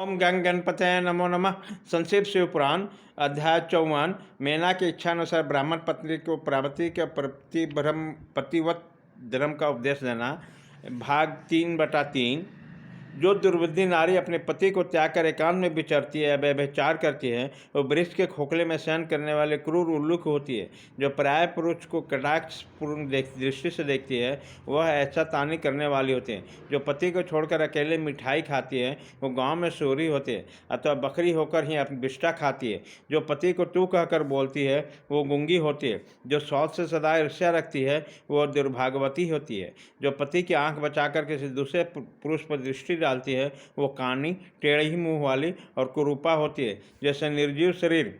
ओम गंग गणपतये नमो नमः। संक्षिप्त शिव पुराण अध्याय 54। मेना की इच्छानुसार ब्राह्मण पत्नी को पार्वती के पतिवत धर्म का उपदेश देना। भाग 3/3। जो दुर्बुद्धि नारी अपने पति को त्याग कर एकांत में विचरती है, व्यभिचार करती है, वो वृक्ष के खोखले में शयन करने वाले क्रूर उल्लूक होती है। जो पराय पुरुष को कटाक्षपूर्ण दृष्टि से देखती है, वह ऐसा तानी करने वाली होती है। जो पति को छोड़कर अकेले मिठाई खाती है, वो गांव में सूरी होती है अथवा बकरी होकर ही अपनी विष्ठा खाती है। जो पति को तू कहकर बोलती है, वो गूंगी होती है। जो शौच से सदा ईर्ष्या रखती है, वह दुर्भाग्यवती होती है। जो पति की आंख बचाकर किसी दूसरे पुरुष पर दृष्टि डालती है, वो कानी, टेढ़ी मुंह वाली और कुरूपा होती है। जैसे निर्जीव शरीर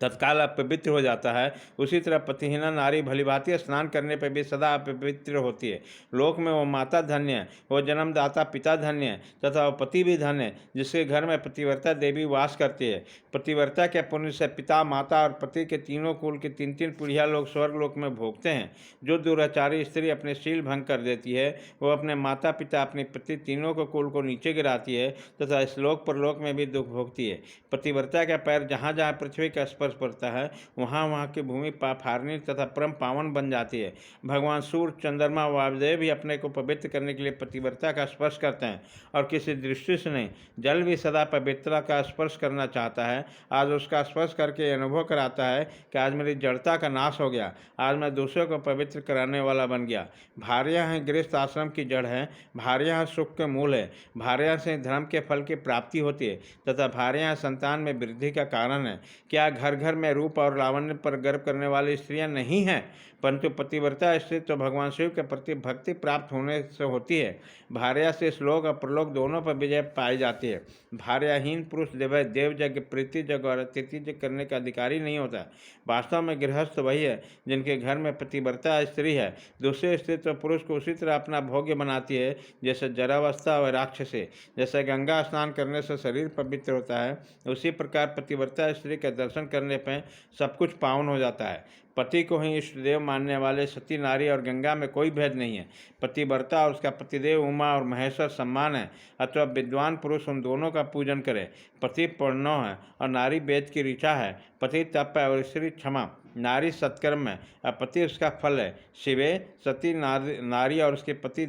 तत्काल अपवित्र हो जाता है, उसी तरह पतिहीना नारी भलीभांति स्नान करने पर भी सदा अपवित्र होती है। लोक में वो माता धन्य है, वो जन्मदाता पिता धन्य है, तथा वो पति भी धन्य है जिसके घर में पतिव्रता देवी वास करती है। पतिव्रता के पुण्य से पिता, माता और पति के तीनों कुल की 3-3 पीढ़ियाँ लोग स्वर्गलोक में भोगते हैं। जो दुराचारी स्त्री अपने शील भंग कर देती है, वो अपने माता पिता, अपने पति, तीनों को कुल को नीचे गिराती है तथा इस लोक परलोक में भी दुख भोगती है। पतिव्रता का पैर जहाँ जहाँ पृथ्वी का स्पर्श पड़ता है, वहाँ वहाँ की भूमि पाप हारनी तथा परम पावन बन जाती है। भगवान सूर्य, चंद्रमा, वायुदेव भी अपने को पवित्र करने के लिए पतिव्रता का स्पर्श करते हैं, और किसी दृष्टि से नहीं। जल भी सदा पवित्रता का स्पर्श करना चाहता है। आज उसका स्पर्श करके अनुभव कराता है कि आज मेरी जड़ता का नाश हो गया, आज मैं दूसरों को पवित्र कराने वाला बन गया। भार्या हैं गृहस्थ आश्रम की जड़ है, भार्या हैं सुख के मूल है, भार्या से धर्म के फल की प्राप्ति होती है तथा भार्या संतान में वृद्धि का कारण है। क्या घर घर में रूप और लावण्य पर गर्व करने वाली स्त्रियां नहीं हैं? परंतु पतिव्रता स्त्री तो भगवान शिव के प्रति भक्ति प्राप्त होने से होती है। भार्या से श्लोक और प्रलोक दोनों पर विजय पाई जाती है। भार्याहीन पुरुष देवयज्ञ, प्रीति यज्ञ और अतिथि यज्ञ करने का अधिकारी नहीं होता। वास्तव में गृहस्थ वही है जिनके घर में पतिव्रता स्त्री है। दूसरी स्त्री तो पुरुष को उसी तरह अपना भोग्य बनाती है जैसे जरावस्था और राक्षसी। जैसे गंगा स्नान करने से शरीर पवित्र होता है, उसी प्रकार पतिव्रता स्त्री के दर्शन करने पर सब कुछ पावन हो जाता है। पति को ही इष्ट देव मानने वाले सती नारी और गंगा में कोई भेद नहीं है। पतिव्रता और उसका पतिदेव उमा और महेश्वर सम्मान है, अथवा विद्वान पुरुष उन दोनों का पूजन करे। पति प्रणव है और नारी वेद की ऋचा है। पति तप है और स्त्री क्षमा। नारी सत्कर्म है और पति उसका फल है। शिवे सती नारी और उसके पति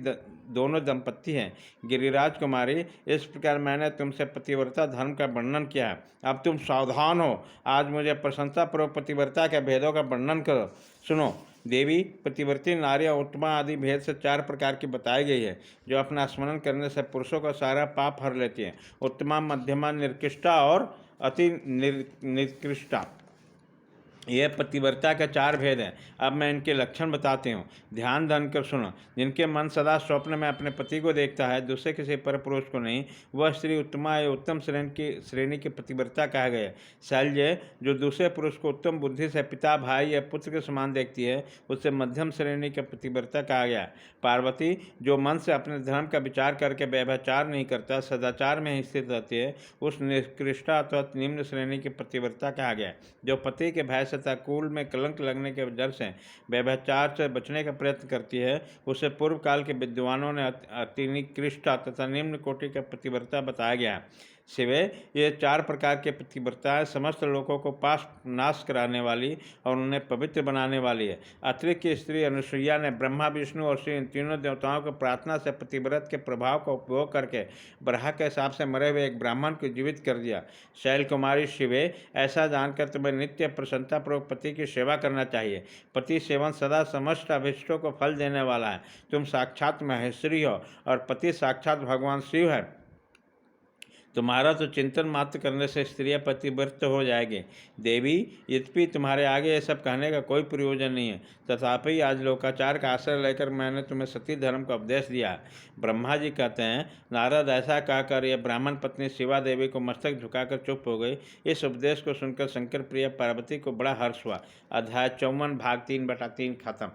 दोनों दंपत्ति हैं। गिरिराज कुमारी, इस प्रकार मैंने तुमसे पतिव्रता धर्म का वर्णन किया है। अब तुम सावधान हो। आज मुझे प्रशंसापूर्वक पतिव्रता के भेदों का वर्णन करो। सुनो देवी, पतिव्रती नारियां उत्तमा आदि भेद से 4 प्रकार की बताई गई है, जो अपना स्मरण करने से पुरुषों का सारा पाप हर लेती हैं। उत्तमा, मध्यमा, निर्कृष्टा और अति निकृष्टा, यह पतिव्रता के 4 भेद हैं। अब मैं इनके लक्षण बताती हूँ, ध्यान धन कर सुनो। जिनके मन सदा स्वप्न में अपने पति को देखता है, दूसरे किसी पर पुरुष को नहीं, वह स्त्री उत्तमा या उत्तम श्रेणी की पतिव्रता कहा गया। शैल्य, जो दूसरे पुरुष को उत्तम बुद्धि से पिता, भाई या पुत्र के समान देखती है, उससे मध्यम श्रेणी की पतिव्रता कहा गया। पार्वती, जो मन से अपने धर्म का विचार करके व्यभिचार नहीं करता, सदाचार में ही स्थित रहती है, उस निकृष्टा अथवा निम्न श्रेणी की पतिव्रता कहा गया। जो पति के भय तथा कुल में कलंक लगने के डर से व्यभिचार से बचने का प्रयत्न करती है, उसे पूर्व काल के विद्वानों ने अति निकृष्ट तथा निम्न कोटि का पतिव्रता बताया गया। शिवे, ये 4 प्रकार के पतिव्रताएं समस्त लोगों को पास नाश कराने वाली और उन्हें पवित्र बनाने वाली है। अत्रि की स्त्री अनुसुईया ने ब्रह्मा, विष्णु और श्री इन तीनों देवताओं को प्रार्थना से पतिव्रत के प्रभाव का उपयोग करके बराह के हिसाब से मरे हुए एक ब्राह्मण को जीवित कर दिया। शैल कुमारी शिवे, ऐसा जानकर तुम्हें नित्य प्रसन्नतापूर्वक पति की सेवा करना चाहिए। पति सेवन सदा समस्त अभिष्टों को फल देने वाला है। तुम साक्षात महेश्वरी हो और पति साक्षात भगवान शिव है। तुम्हारा तो चिंतन मात्र करने से स्त्रियां पतिव्रत हो जाएगी। देवी, यद्यपि तुम्हारे आगे ये सब कहने का कोई प्रयोजन नहीं है, तथापि आज लोकाचार का आश्रय लेकर मैंने तुम्हें सती धर्म का उपदेश दिया। ब्रह्मा जी कहते हैं, नारद ऐसा कहकर यह ब्राह्मण पत्नी शिवा देवी को मस्तक झुकाकर चुप हो गई। इस उपदेश को सुनकर शंकर प्रिय पार्वती को बड़ा हर्ष हुआ। अध्याय 54 भाग 3/3 खत्म।